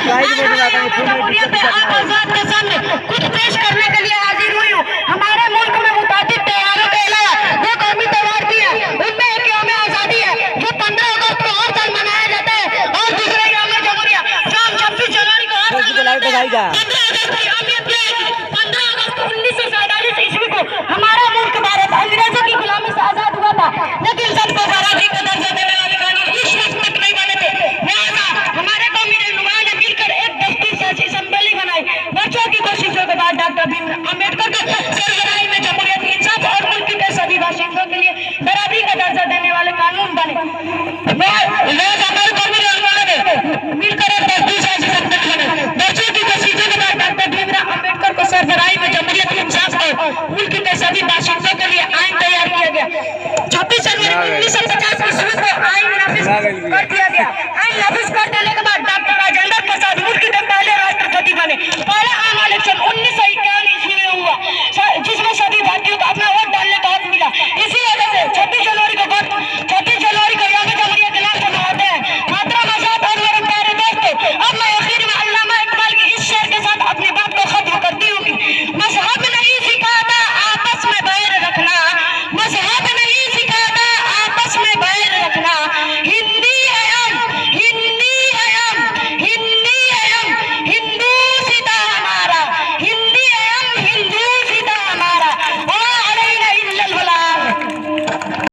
जमहूरियत आजाद के सामने कुछ पेश करने के लिए हाजिर हुई हूँ। हमारे मुल्क में मुताबिक त्योहारों के अलावा जो कौमी त्योहार भी है उनमें एक यौम आजादी है जो 15 अगस्त को हर साल मनाया जाता है और दूसरे यौम जमहूरिया जो हम 26 जनवरी को हर साल मनाते हैं। 15 अगस्त की अहमियत यह है कि 15 अगस्त 1947 ईस्वी को हमारा मुल्क भारत अंग्रेजों की गुलामी से आजाद हुआ था, लेकिन सबको बराबरी का दर्जा देने वाले कानून उस वक्त तक नहीं बने थे। लिहाजा हमारे कौमी रहनुमाओं ने मिलकर एक दस्ती सियासी असेंबली बनाई। वर्षों की कोशिशों के बाद डॉक्टर भीमराव अम्बेडकर को सरबराही में जमहूरियत, इंसाफ और मुल्क के सभी बाशिंदों के लिए बराबरी का दर्जा देने वाले कानून बने।